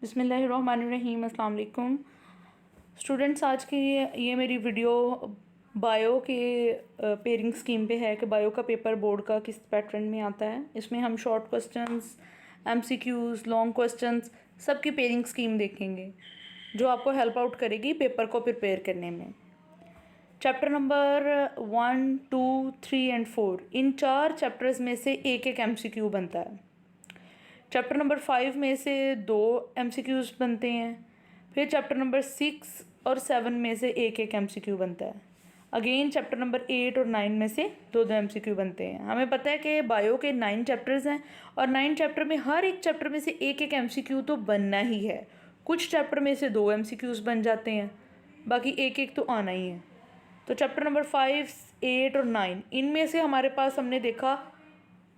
बिस्मिल्लाहिर्रहमानिर्रहीम। अस्सलाम वालेकुम स्टूडेंट्स। आज की ये मेरी वीडियो बायो के पेयरिंग स्कीम पे है कि बायो का पेपर बोर्ड का किस पैटर्न में आता है। इसमें हम short questions, MCQs, long questions सब की पेयरिंग स्कीम देखेंगे जो आपको हेल्प आउट करेगी पेपर को प्रिपेयर करने में। Chapter number 1, 2, 3 and 4 in 4 chapters में से एक एक एमसीक्यू बनता है। चैप्टर नंबर 5 में से 2 एमसीक्यूज़ बनते हैं। फिर चैप्टर नंबर 6 और 7 में से एक एक एमसीक्यू बनता है। अगेन चैप्टर नंबर 8 और 9 में से 2 एमसीक्यू बनते हैं। हमें पता है कि बायो के 9 चैप्टर्स हैं और 9 चैप्टर में हर एक चैप्टर में से एक एक एमसीक्यू तो बनना ही है। कुछ चैप्टर में से 2 एमसीक्यूज़ बन जाते हैं, बाकी एक एक तो आना ही है। तो चैप्टर नंबर 5, 8 और 9 इनमें से हमारे पास हमने देखा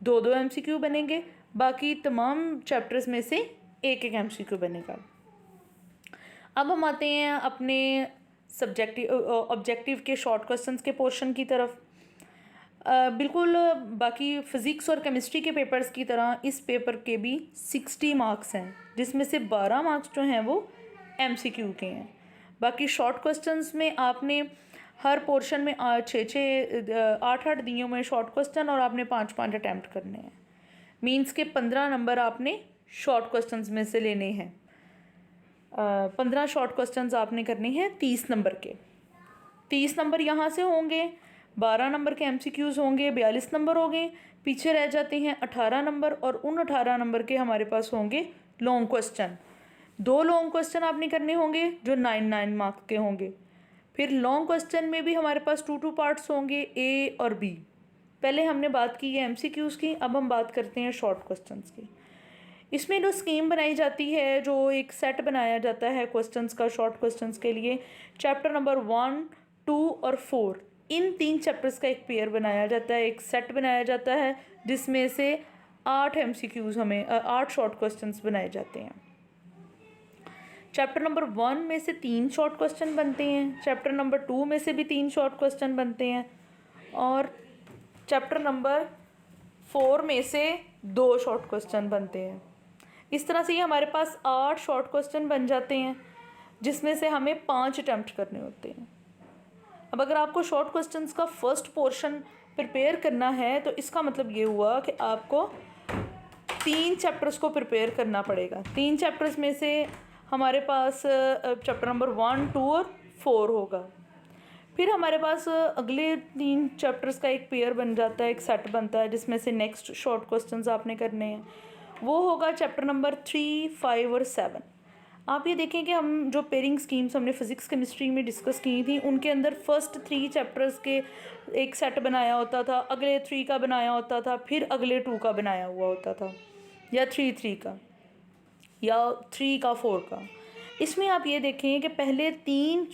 2 एमसीक्यू बनेंगे, बाकी तमाम चैप्टर्स में से एक एक एमसीक्यू बनेगा। अब हम आते हैं अपने ऑब्जेक्टिव के शॉर्ट क्वेश्चंस के पोर्शन की तरफ। बिल्कुल बाकी फ़िज़िक्स और केमिस्ट्री के पेपर्स की तरह इस पेपर के भी 60 मार्क्स हैं, जिसमें से 12 मार्क्स जो हैं वो एमसीक्यू के हैं। बाकी शॉर्ट क्वेश्चंस में आपने हर पोर्शन में 8 दिए हुए शॉर्ट क्वेश्चन और आपने 5 अटैम्प्ट करने हैं। मीन्स के 15 नंबर आपने शॉर्ट क्वेश्चंस में से लेने हैं। 15 शॉर्ट क्वेश्चंस आपने करने हैं 30 नंबर के। 30 नंबर यहाँ से होंगे, 12 नंबर के एमसीक्यूज़ होंगे, 42 नंबर हो गए। पीछे रह जाते हैं 18 नंबर और उन 18 नंबर के हमारे पास होंगे लॉन्ग क्वेश्चन। 2 लॉन्ग क्वेश्चन आपने करने होंगे जो 9 मार्क्स के होंगे। फिर लॉन्ग क्वेश्चन में भी हमारे पास 2 पार्ट्स होंगे, ए और बी। पहले हमने बात की है एमसीक्यूज़ की, अब हम बात करते हैं शॉर्ट क्वेश्चंस की। इसमें जो स्कीम बनाई जाती है, जो एक सेट बनाया जाता है क्वेश्चंस का शॉर्ट क्वेश्चंस के लिए, चैप्टर नंबर 1, 2 और 4 इन 3 चैप्टर्स का एक पेयर बनाया जाता है, एक सेट बनाया जाता है, जिसमें से 8 एमसीक्यूज़ हमें 8 शॉर्ट क्वेश्चंस बनाए जाते हैं। चैप्टर नंबर 1 में से 3 शॉर्ट क्वेश्चन बनते हैं, चैप्टर नंबर 2 में से भी 3 शॉर्ट क्वेश्चन बनते हैं और चैप्टर नंबर 4 में से 2 शॉर्ट क्वेश्चन बनते हैं। इस तरह से ये हमारे पास 8 शॉर्ट क्वेश्चन बन जाते हैं, जिसमें से हमें 5 अटैम्प्ट करने होते हैं। अब अगर आपको शॉर्ट क्वेश्चंस का फर्स्ट पोर्शन प्रिपेयर करना है तो इसका मतलब ये हुआ कि आपको 3 चैप्टर्स को प्रिपेयर करना पड़ेगा। 3 चैप्टर्स में से हमारे पास चैप्टर नंबर 1, 2 और 4 होगा। फिर हमारे पास अगले 3 चैप्टर्स का एक पेयर बन जाता है, एक सेट बनता है, जिसमें से नेक्स्ट शॉर्ट क्वेश्चंस आपने करने हैं। वो होगा चैप्टर नंबर 3, 5 और 7। आप ये देखें कि हम जो पेयरिंग स्कीम्स हमने फिज़िक्स केमिस्ट्री में डिस्कस की थी, उनके अंदर फर्स्ट 3 चैप्टर्स के एक सेट बनाया होता था, अगले 3 का बनाया होता था, फिर अगले 2 का बनाया हुआ होता था, या 3 का, या 3 का 4 का। इसमें आप ये देखें कि पहले 3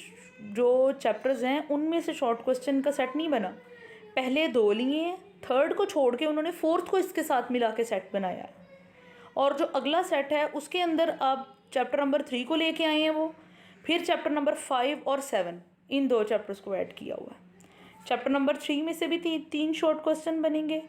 जो चैप्टर्स हैं उनमें से शॉर्ट क्वेश्चन का सेट नहीं बना। पहले 2 लिए हैं, 3rd को छोड़ के उन्होंने 4th को इसके साथ मिला के सेट बनाया है। और जो अगला सेट है उसके अंदर आप चैप्टर नंबर 3 को लेके आए हैं, वो फिर चैप्टर नंबर 5 और 7 इन 2 चैप्टर्स को ऐड किया हुआ है। चैप्टर नंबर 3 में से भी 3 शॉर्ट क्वेश्चन बनेंगे,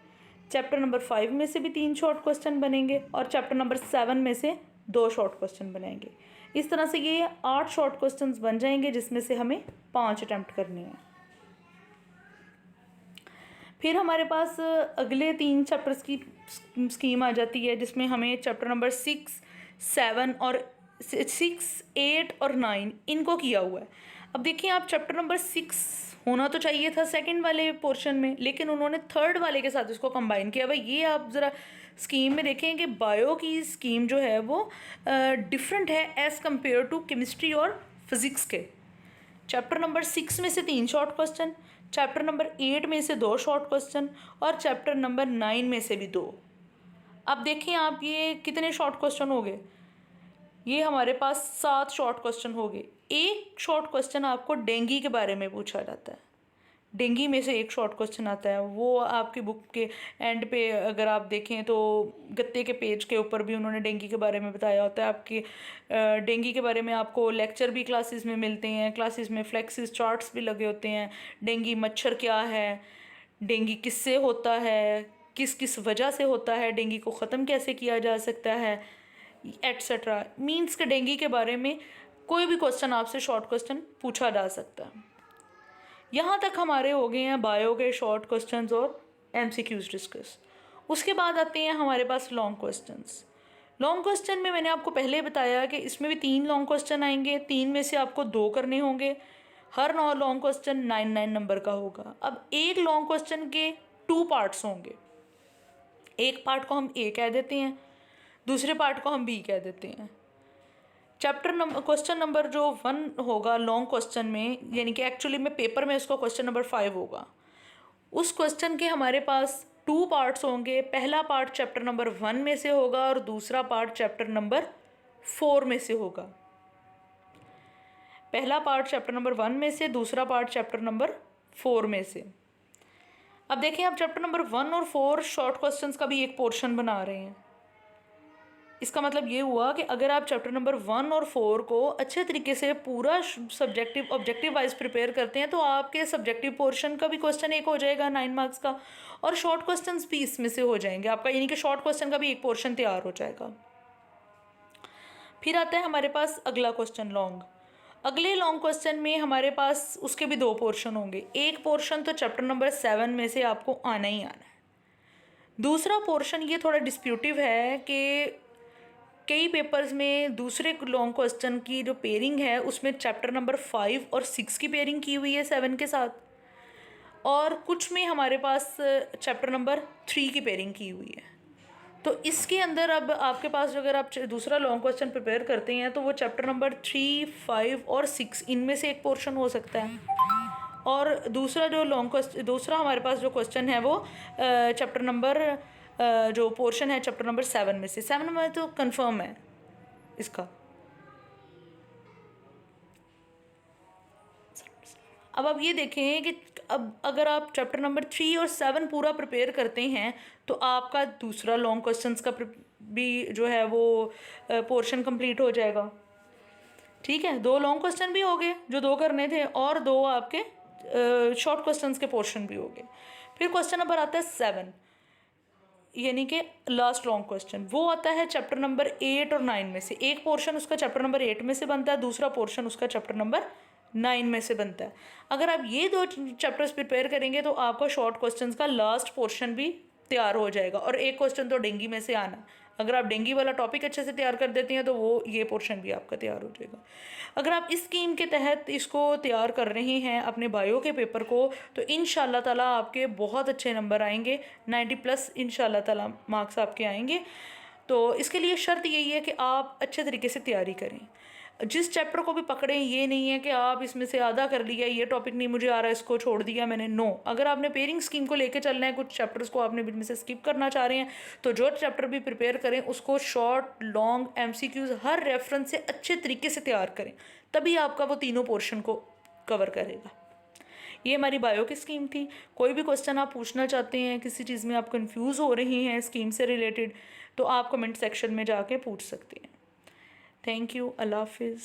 चैप्टर नंबर 5 में से भी 3 शॉर्ट क्वेश्चन बनेंगे और चैप्टर नंबर 7 में से 2 शॉर्ट क्वेश्चन बनेंगे। इस तरह से ये 8 शॉर्ट क्वेश्चंस बन जाएंगे, जिसमें से हमें 5 अटैम्प्ट करने हैं। फिर हमारे पास अगले 3 चैप्टर्स की स्कीम आ जाती है, जिसमें हमें चैप्टर नंबर 6, 7 और 6, 8 और 9 इनको किया हुआ है। अब देखिए, आप चैप्टर नंबर 6 होना तो चाहिए था सेकंड वाले पोर्शन में, लेकिन उन्होंने 3rd वाले के साथ इसको कंबाइन किया। भाई ये आप ज़रा स्कीम में देखें कि बायो की स्कीम जो है वो डिफरेंट है एज़ कम्पेयर टू केमिस्ट्री और फिज़िक्स के। चैप्टर नंबर 6 में से 3 शॉर्ट क्वेश्चन, चैप्टर नंबर 8 में से 2 शॉर्ट क्वेश्चन और चैप्टर नंबर 9 में से भी 2। अब देखें आप, ये कितने शॉर्ट क्वेश्चन हो गए? ये हमारे पास 7 शॉर्ट क्वेश्चन हो गए। एक शॉर्ट क्वेश्चन आपको डेंगू के बारे में पूछा जाता है, डेंगू में से एक शॉर्ट क्वेश्चन आता है। वो आपकी बुक के एंड पे अगर आप देखें तो गत्ते के पेज के ऊपर भी उन्होंने डेंगू के बारे में बताया होता है। आपके डेंगू के बारे में आपको लेक्चर भी क्लासेस में मिलते हैं, क्लासेस में फ्लेक्सिस चार्ट्स भी लगे होते हैं। डेंगू मच्छर क्या है, डेंगू किससे होता है, किस किस वजह से होता है, डेंगू को ख़त्म कैसे किया जा सकता है, एट्सेट्रा। मीन्स के डेंगू के बारे में कोई भी क्वेश्चन आपसे शॉर्ट क्वेश्चन पूछा जा सकता है। यहाँ तक हमारे हो गए हैं बायो के शॉर्ट क्वेश्चंस और एमसीक्यूज डिस्कस। उसके बाद आते हैं हमारे पास लॉन्ग क्वेश्चंस। लॉन्ग क्वेश्चन में मैंने आपको पहले बताया कि इसमें भी 3 लॉन्ग क्वेश्चन आएंगे, 3 में से आपको 2 करने होंगे। हर लॉन्ग क्वेश्चन 9 नंबर का होगा। अब एक लॉन्ग क्वेश्चन के 2 पार्ट्स होंगे। एक पार्ट को हम ए कह देते हैं, दूसरे पार्ट को हम बी कह देते हैं। क्वेश्चन नंबर जो 1 होगा लॉन्ग क्वेश्चन में, यानी कि एक्चुअली में पेपर में उसका क्वेश्चन नंबर 5 होगा। उस क्वेश्चन के हमारे पास 2 पार्ट्स होंगे। पहला पार्ट चैप्टर नंबर 1 में से होगा और दूसरा पार्ट चैप्टर नंबर 4 में से होगा। पहला पार्ट चैप्टर नंबर 1 में से, दूसरा पार्ट चैप्टर नंबर 4 में से। अब देखें, आप चैप्टर नंबर 1 और 4 शॉर्ट क्वेश्चंस का भी एक पोर्शन बना रहे हैं। इसका मतलब ये हुआ कि अगर आप चैप्टर नंबर 1 और 4 को अच्छे तरीके से पूरा सब्जेक्टिव ऑब्जेक्टिव वाइज प्रिपेयर करते हैं तो आपके सब्जेक्टिव पोर्शन का भी क्वेश्चन एक हो जाएगा 9 मार्क्स का, और शॉर्ट क्वेश्चंस भी इसमें से हो जाएंगे आपका, यानी कि शॉर्ट क्वेश्चन का भी एक पोर्शन तैयार हो जाएगा। फिर आता है हमारे पास अगला क्वेश्चन लॉन्ग। अगले लॉन्ग क्वेश्चन में हमारे पास उसके भी 2 पोर्शन होंगे। एक पोर्शन तो चैप्टर नंबर 7 में से आपको आना ही आना है। दूसरा पोर्शन ये थोड़ा डिस्प्यूटिव है कि कई पेपर्स में दूसरे लॉन्ग क्वेश्चन की जो पेयरिंग है उसमें चैप्टर नंबर 5 और 6 की पेयरिंग की हुई है 7 के साथ, और कुछ में हमारे पास चैप्टर नंबर 3 की पेयरिंग की हुई है। तो इसके अंदर अब आपके पास अगर आप दूसरा लॉन्ग क्वेश्चन प्रिपेयर करते हैं तो वो चैप्टर नंबर 3, 5 और 6 इनमें से एक पोर्शन हो सकता है, और दूसरा जो दूसरा हमारे पास जो क्वेश्चन है वो चैप्टर नंबर जो पोर्शन है चैप्टर नंबर 7 में से। 7 में तो कंफर्म है इसका। अब आप ये देखें कि अब अगर आप चैप्टर नंबर 3 और 7 पूरा प्रिपेयर करते हैं तो आपका दूसरा लॉन्ग क्वेश्चंस का भी जो है वो पोर्शन कंप्लीट हो जाएगा। ठीक है, 2 लॉन्ग क्वेश्चन भी हो गए जो 2 करने थे, और 2 आपके शॉर्ट क्वेश्चंस के पोर्शन भी हो गए। फिर क्वेश्चन नंबर आता है 7, यानी कि लास्ट लॉन्ग क्वेश्चन। वो आता है चैप्टर नंबर 8 और 9 में से। एक पोर्शन उसका चैप्टर नंबर 8 में से बनता है, दूसरा पोर्शन उसका चैप्टर नंबर 9 में से बनता है। अगर आप ये 2 चैप्टर्स प्रिपेयर करेंगे तो आपका शॉर्ट क्वेश्चंस का लास्ट पोर्शन भी तैयार हो जाएगा, और एक क्वेश्चन तो डेंगू में से आना। अगर आप डेंगू वाला टॉपिक अच्छे से तैयार कर देते हैं तो वो ये पोर्शन भी आपका तैयार हो जाएगा। अगर आप इस स्कीम के तहत इसको तैयार कर रहे हैं अपने बायो के पेपर को, तो इंशाल्लाह ताला आपके बहुत अच्छे नंबर आएंगे, 90+ इंशाल्लाह ताला मार्क्स आपके आएंगे। तो इसके लिए शर्त यही है कि आप अच्छे तरीके से तैयारी करें। जिस चैप्टर को भी पकड़ें, ये नहीं है कि आप इसमें से आधा कर लिया, ये टॉपिक नहीं मुझे आ रहा है इसको छोड़ दिया मैंने। नो, अगर आपने पेयरिंग स्कीम को लेके चलना है, कुछ चैप्टर्स को आपने बीच में से स्किप करना चाह रहे हैं, तो जो चैप्टर भी प्रिपेयर करें उसको शॉर्ट, लॉन्ग, एमसीक्यूज हर रेफरेंस से अच्छे तरीके से तैयार करें, तभी आपका वो तीनों पोर्शन को कवर करेगा। ये हमारी बायो की स्कीम थी। कोई भी क्वेश्चन आप पूछना चाहते हैं, किसी चीज़ में आप कंफ्यूज हो रही हैं स्कीम से रिलेटेड, तो आप कमेंट सेक्शन में जाके पूछ सकते हैं। Thank you. अल्लाह हाफिज़।